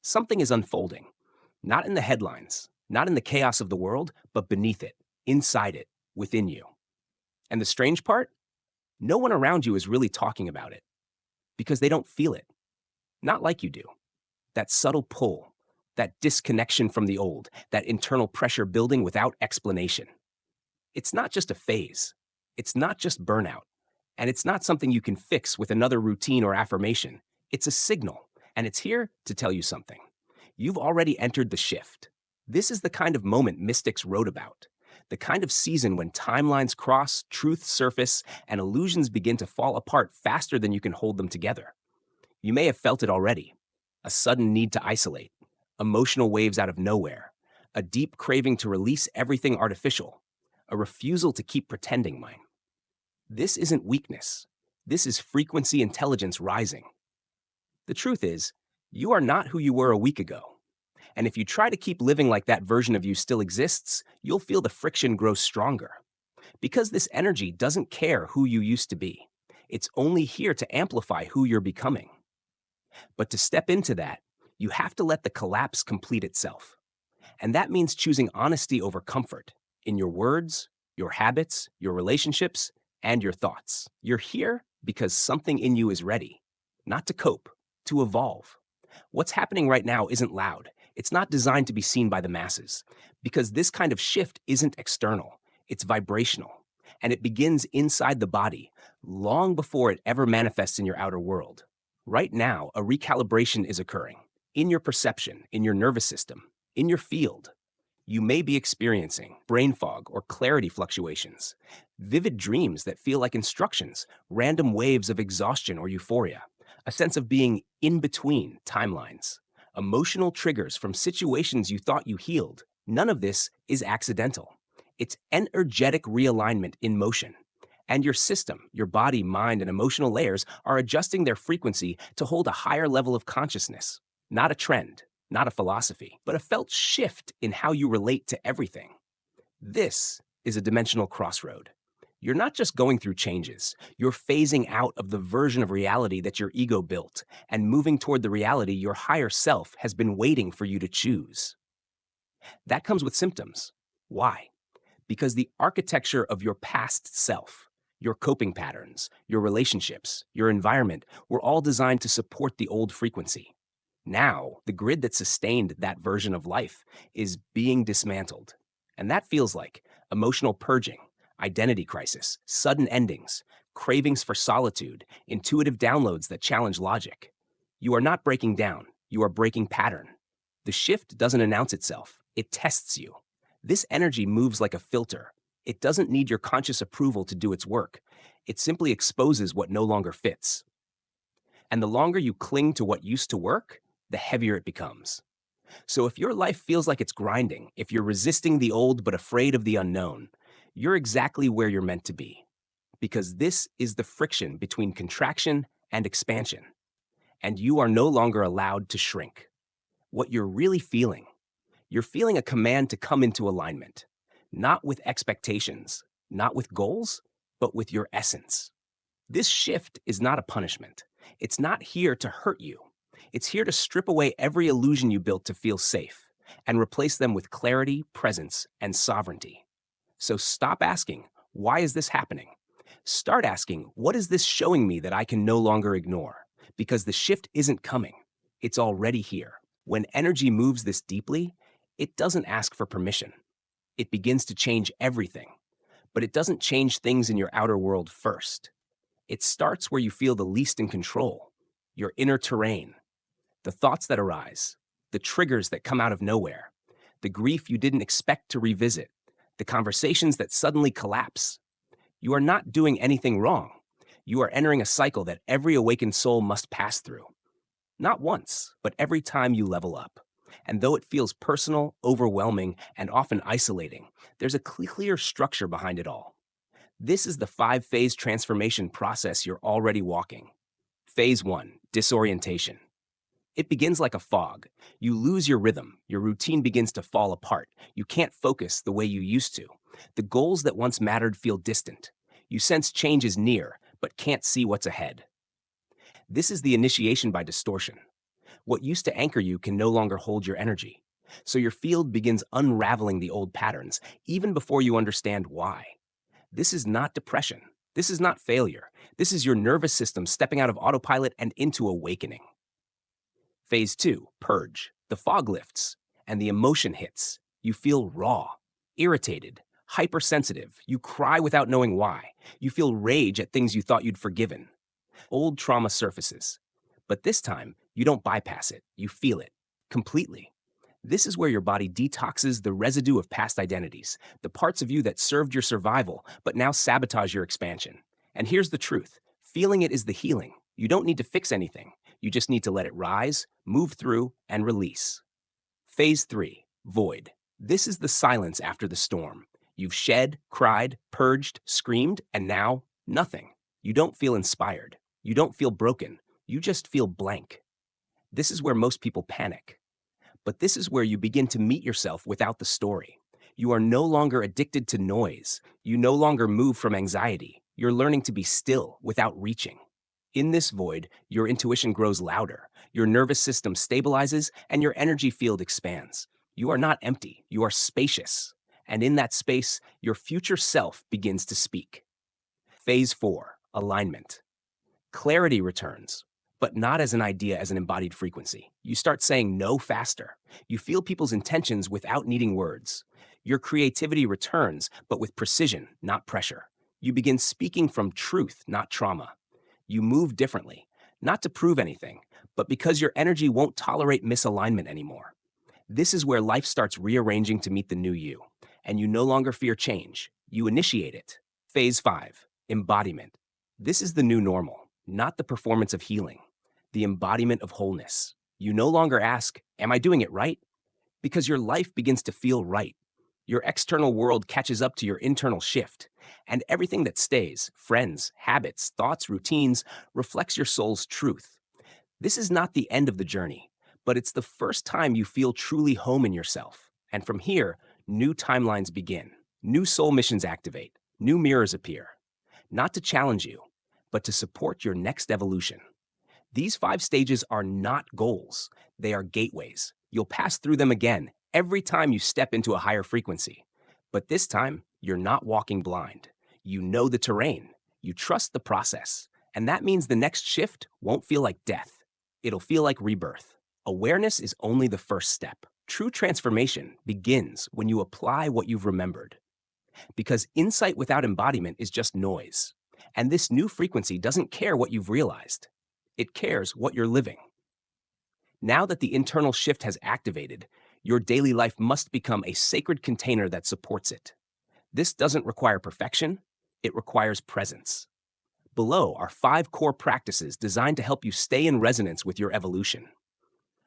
Something is unfolding, not in the headlines, not in the chaos of the world, but beneath it, inside it, within you. And the strange part? No one around you is really talking about it because they don't feel it, not like you do. That subtle pull, that disconnection from the old, that internal pressure building without explanation. It's not just a phase, it's not just burnout, and it's not something you can fix with another routine or affirmation. It's a signal, and it's here to tell you something. You've already entered the shift. This is the kind of moment mystics wrote about, the kind of season when timelines cross, truths surface, and illusions begin to fall apart faster than you can hold them together. You may have felt it already. A sudden need to isolate, emotional waves out of nowhere, a deep craving to release everything artificial, a refusal to keep pretending mine. This isn't weakness. This is frequency intelligence rising. The truth is, you are not who you were a week ago. And if you try to keep living like that version of you still exists, you'll feel the friction grow stronger. Because this energy doesn't care who you used to be. It's only here to amplify who you're becoming. But to step into that, you have to let the collapse complete itself. And that means choosing honesty over comfort in your words, your habits, your relationships, and your thoughts. You're here because something in you is ready, not to cope, to evolve. What's happening right now isn't loud. It's not designed to be seen by the masses, because this kind of shift isn't external, it's vibrational. And it begins inside the body, long before it ever manifests in your outer world. Right now, a recalibration is occurring in your perception, in your nervous system, in your field. You may be experiencing brain fog or clarity fluctuations, vivid dreams that feel like instructions, random waves of exhaustion or euphoria, a sense of being in between timelines, emotional triggers from situations you thought you healed. None of this is accidental. It's energetic realignment in motion. And your system, your body, mind, and emotional layers are adjusting their frequency to hold a higher level of consciousness. Not a trend, not a philosophy, but a felt shift in how you relate to everything. This is a dimensional crossroad. You're not just going through changes, you're phasing out of the version of reality that your ego built and moving toward the reality your higher self has been waiting for you to choose. That comes with symptoms. Why? Because the architecture of your past self, your coping patterns, your relationships, your environment were all designed to support the old frequency. Now, the grid that sustained that version of life is being dismantled. And that feels like emotional purging, identity crisis, sudden endings, cravings for solitude, intuitive downloads that challenge logic. You are not breaking down, you are breaking pattern. The shift doesn't announce itself, it tests you. This energy moves like a filter. It doesn't need your conscious approval to do its work. It simply exposes what no longer fits. And the longer you cling to what used to work, the heavier it becomes. So if your life feels like it's grinding, if you're resisting the old but afraid of the unknown, you're exactly where you're meant to be. Because this is the friction between contraction and expansion. And you are no longer allowed to shrink. What you're really feeling, you're feeling a command to come into alignment, not with expectations, not with goals, but with your essence. This shift is not a punishment. It's not here to hurt you. It's here to strip away every illusion you built to feel safe and replace them with clarity, presence, and sovereignty. So stop asking, why is this happening? Start asking, what is this showing me that I can no longer ignore? Because the shift isn't coming. It's already here. When energy moves this deeply, it doesn't ask for permission. It begins to change everything. But it doesn't change things in your outer world first. It starts where you feel the least in control, your inner terrain, the thoughts that arise, the triggers that come out of nowhere, the grief you didn't expect to revisit, the conversations that suddenly collapse. You are not doing anything wrong. You are entering a cycle that every awakened soul must pass through. Not once, but every time you level up. And though it feels personal, overwhelming, and often isolating, there's a clear structure behind it all. This is the 5-phase transformation process you're already walking. Phase 1, disorientation. It begins like a fog. You lose your rhythm. Your routine begins to fall apart. You can't focus the way you used to. The goals that once mattered feel distant. You sense change is near, but can't see what's ahead. This is the initiation by distortion. What used to anchor you can no longer hold your energy. So your field begins unraveling the old patterns, even before you understand why. This is not depression. This is not failure. This is your nervous system stepping out of autopilot and into awakening. Phase 2, purge. The fog lifts, and the emotion hits. You feel raw, irritated, hypersensitive. You cry without knowing why. You feel rage at things you thought you'd forgiven. Old trauma surfaces. But this time, you don't bypass it. You feel it completely. This is where your body detoxes the residue of past identities, the parts of you that served your survival but now sabotage your expansion. And here's the truth: feeling it is the healing. You don't need to fix anything. You just need to let it rise, move through, and release. Phase 3, void. This is the silence after the storm. You've shed, cried, purged, screamed, and now nothing. You don't feel inspired. You don't feel broken. You just feel blank. This is where most people panic. But this is where you begin to meet yourself without the story. You are no longer addicted to noise. You no longer move from anxiety. You're learning to be still without reaching. In this void, your intuition grows louder, your nervous system stabilizes, and your energy field expands. You are not empty, you are spacious. And in that space, your future self begins to speak. Phase 4, alignment. Clarity returns, but not as an idea, as an embodied frequency. You start saying no faster. You feel people's intentions without needing words. Your creativity returns, but with precision, not pressure. You begin speaking from truth, not trauma. You move differently, not to prove anything, but because your energy won't tolerate misalignment anymore. This is where life starts rearranging to meet the new you, and you no longer fear change. You initiate it. Phase 5, embodiment. This is the new normal, not the performance of healing, the embodiment of wholeness. You no longer ask, "Am I doing it right?" Because your life begins to feel right. Your external world catches up to your internal shift, and everything that stays, friends, habits, thoughts, routines, reflects your soul's truth. This is not the end of the journey, but it's the first time you feel truly home in yourself. And from here, new timelines begin. New soul missions activate. New mirrors appear. Not to challenge you, but to support your next evolution. These 5 stages are not goals. They are gateways. You'll pass through them again every time you step into a higher frequency. But this time, you're not walking blind. You know the terrain. You trust the process. And that means the next shift won't feel like death. It'll feel like rebirth. Awareness is only the first step. True transformation begins when you apply what you've remembered. Because insight without embodiment is just noise. And this new frequency doesn't care what you've realized. It cares what you're living. Now that the internal shift has activated, your daily life must become a sacred container that supports it. This doesn't require perfection, it requires presence. Below are 5 core practices designed to help you stay in resonance with your evolution.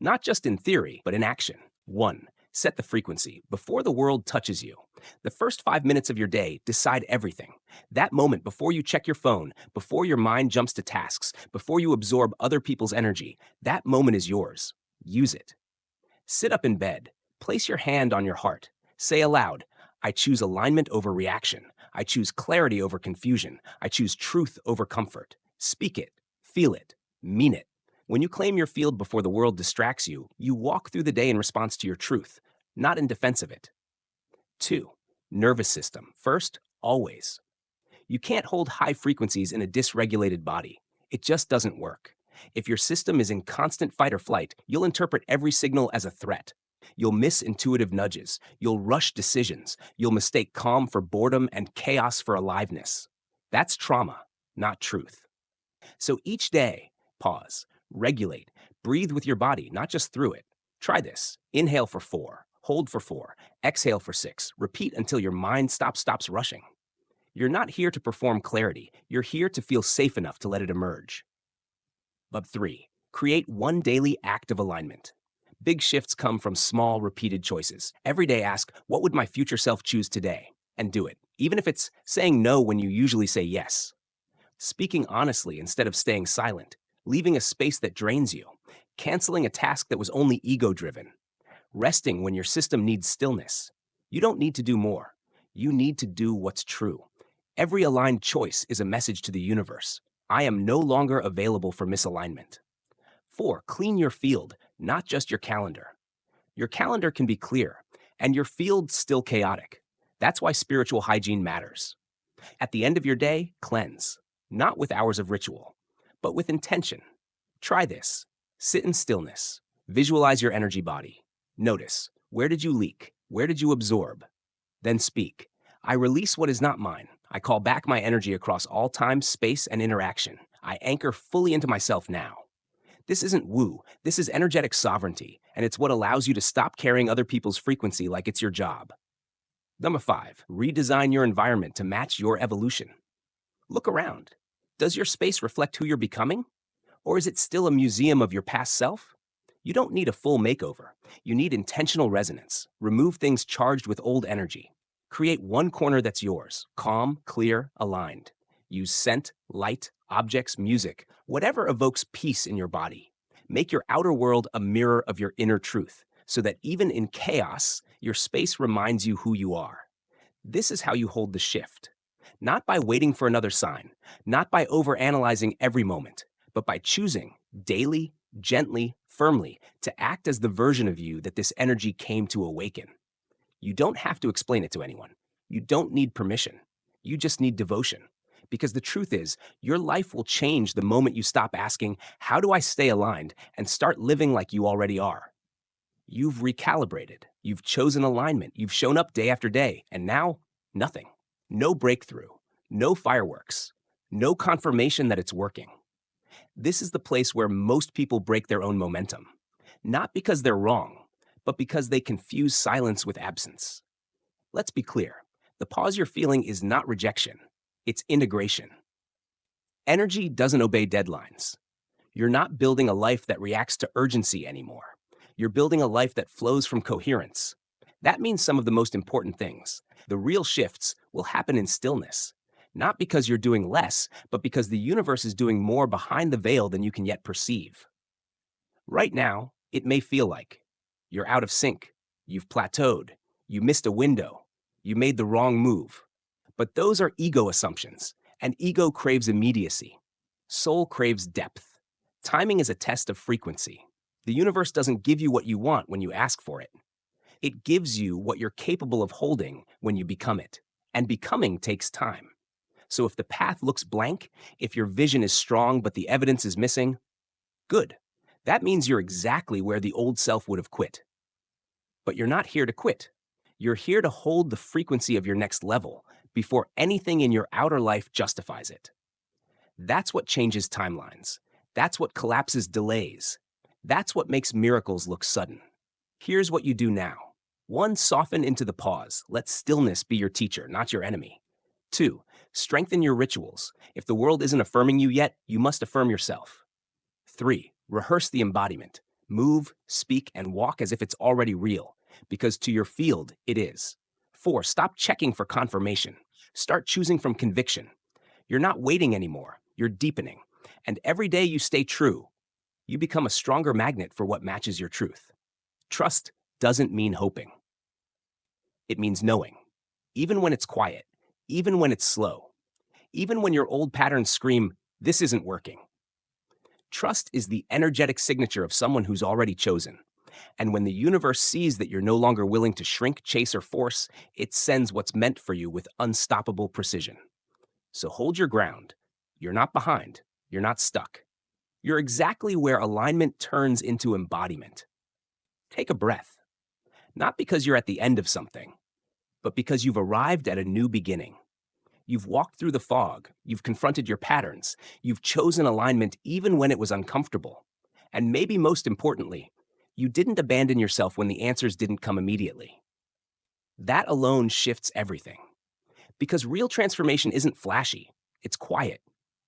Not just in theory, but in action. 1. Set the frequency before the world touches you. The first 5 minutes of your day decide everything. That moment before you check your phone, before your mind jumps to tasks, before you absorb other people's energy, that moment is yours. Use it. Sit up in bed. Place your hand on your heart. Say aloud, "I choose alignment over reaction. I choose clarity over confusion. I choose truth over comfort." Speak it. Feel it. Mean it. When you claim your field before the world distracts you, you walk through the day in response to your truth, not in defense of it. 2. Nervous system. First, always. You can't hold high frequencies in a dysregulated body. It just doesn't work. If your system is in constant fight or flight, you'll interpret every signal as a threat. You'll miss intuitive nudges. You'll rush decisions. You'll mistake calm for boredom and chaos for aliveness. That's trauma, not truth. So each day, pause, regulate, breathe with your body, not just through it. Try this. Inhale for 4, hold for 4, exhale for 6. Repeat until your mind stops rushing. You're not here to perform clarity. You're here to feel safe enough to let it emerge. But 3, create one daily act of alignment. Big shifts come from small, repeated choices. Every day ask, what would my future self choose today? And do it, even if it's saying no when you usually say yes. Speaking honestly instead of staying silent. Leaving a space that drains you. Canceling a task that was only ego-driven. Resting when your system needs stillness. You don't need to do more. You need to do what's true. Every aligned choice is a message to the universe. I am no longer available for misalignment. 4, clean your field, not just your calendar. Your calendar can be clear, and your field's still chaotic. That's why spiritual hygiene matters. At the end of your day, cleanse, not with hours of ritual, but with intention. Try this. Sit in stillness. Visualize your energy body. Notice, where did you leak? Where did you absorb? Then speak. I release what is not mine. I call back my energy across all time, space, and interaction. I anchor fully into myself now. This isn't woo. This is energetic sovereignty, and it's what allows you to stop carrying other people's frequency like it's your job. Number 5, redesign your environment to match your evolution. Look around. Does your space reflect who you're becoming? Or is it still a museum of your past self? You don't need a full makeover. You need intentional resonance. Remove things charged with old energy. Create one corner that's yours, calm, clear, aligned. Use scent, light, objects, music, whatever evokes peace in your body. Make your outer world a mirror of your inner truth, so that even in chaos, your space reminds you who you are. This is how you hold the shift. Not by waiting for another sign, not by overanalyzing every moment, but by choosing, daily, gently, firmly, to act as the version of you that this energy came to awaken. You don't have to explain it to anyone. You don't need permission. You just need devotion. Because the truth is, your life will change the moment you stop asking, how do I stay aligned, and start living like you already are. You've recalibrated. You've chosen alignment. You've shown up day after day. And now, nothing. No breakthrough. No fireworks. No confirmation that it's working. This is the place where most people break their own momentum. Not because they're wrong, but because they confuse silence with absence. Let's be clear. The pause you're feeling is not rejection. It's integration. Energy doesn't obey deadlines. You're not building a life that reacts to urgency anymore. You're building a life that flows from coherence. That means some of the most important things. The real shifts will happen in stillness. Not because you're doing less, but because the universe is doing more behind the veil than you can yet perceive. Right now, it may feel like you're out of sync, you've plateaued, you missed a window, you made the wrong move. But those are ego assumptions, and ego craves immediacy. Soul craves depth. Timing is a test of frequency. The universe doesn't give you what you want when you ask for it. It gives you what you're capable of holding when you become it. And becoming takes time. So if the path looks blank, if your vision is strong but the evidence is missing, good. That means you're exactly where the old self would have quit. But you're not here to quit. You're here to hold the frequency of your next level before anything in your outer life justifies it. That's what changes timelines. That's what collapses delays. That's what makes miracles look sudden. Here's what you do now. 1, soften into the pause. Let stillness be your teacher, not your enemy. 2, strengthen your rituals. If the world isn't affirming you yet, you must affirm yourself. 3, rehearse the embodiment. Move, speak, and walk as if it's already real, because to your field, it is. 4, stop checking for confirmation. Start choosing from conviction. You're not waiting anymore. You're deepening. And every day you stay true, you become a stronger magnet for what matches your truth. Trust doesn't mean hoping. It means knowing. Even when it's quiet, even when it's slow, even when your old patterns scream, this isn't working. Trust is the energetic signature of someone who's already chosen. And when the universe sees that you're no longer willing to shrink, chase, or force, it sends what's meant for you with unstoppable precision. So hold your ground. You're not behind. You're not stuck. You're exactly where alignment turns into embodiment. Take a breath. Not because you're at the end of something, but because you've arrived at a new beginning. You've walked through the fog. You've confronted your patterns. You've chosen alignment even when it was uncomfortable. And maybe most importantly, you didn't abandon yourself when the answers didn't come immediately. That alone shifts everything. Because real transformation isn't flashy. It's quiet,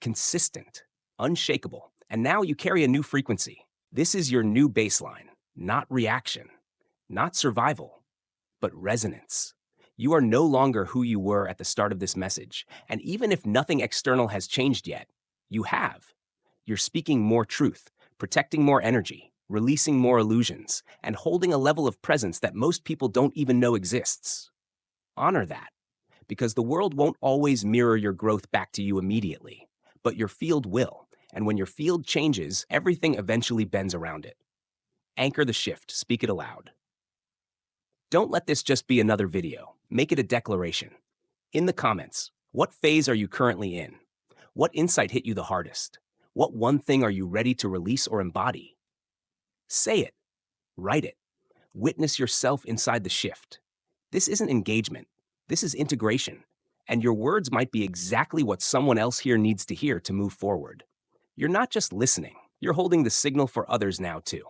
consistent, unshakable. And now you carry a new frequency. This is your new baseline, not reaction, not survival, but resonance. You are no longer who you were at the start of this message. And even if nothing external has changed yet, you have. You're speaking more truth, protecting more energy, releasing more illusions, and holding a level of presence that most people don't even know exists. Honor that, because the world won't always mirror your growth back to you immediately, but your field will. And when your field changes, everything eventually bends around it. Anchor the shift, speak it aloud. Don't let this just be another video. Make it a declaration. In the comments, what phase are you currently in? What insight hit you the hardest? What one thing are you ready to release or embody? Say it, write it, witness yourself inside the shift. This isn't engagement, this is integration. And your words might be exactly what someone else here needs to hear to move forward. You're not just listening, you're holding the signal for others now too.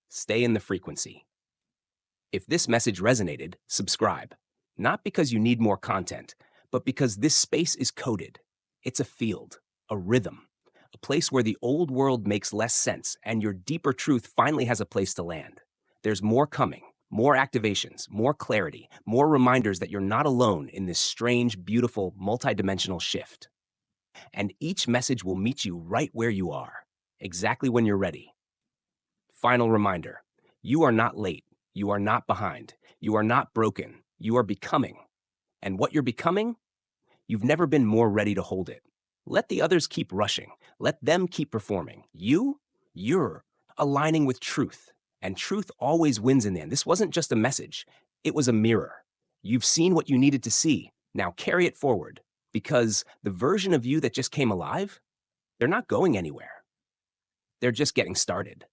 Stay in the frequency. If this message resonated, subscribe. Not because you need more content, but because this space is coded. It's a field, a rhythm, a place where the old world makes less sense and your deeper truth finally has a place to land. There's more coming, more activations, more clarity, more reminders that you're not alone in this strange, beautiful, multidimensional shift. And each message will meet you right where you are, exactly when you're ready. Final reminder, you are not late. You are not behind. You are not broken. You are becoming. And what you're becoming, you've never been more ready to hold it. Let the others keep rushing. Let them keep performing. You're aligning with truth. And truth always wins in the end. This wasn't just a message. It was a mirror. You've seen what you needed to see. Now carry it forward. Because the version of you that just came alive, they're not going anywhere. They're just getting started.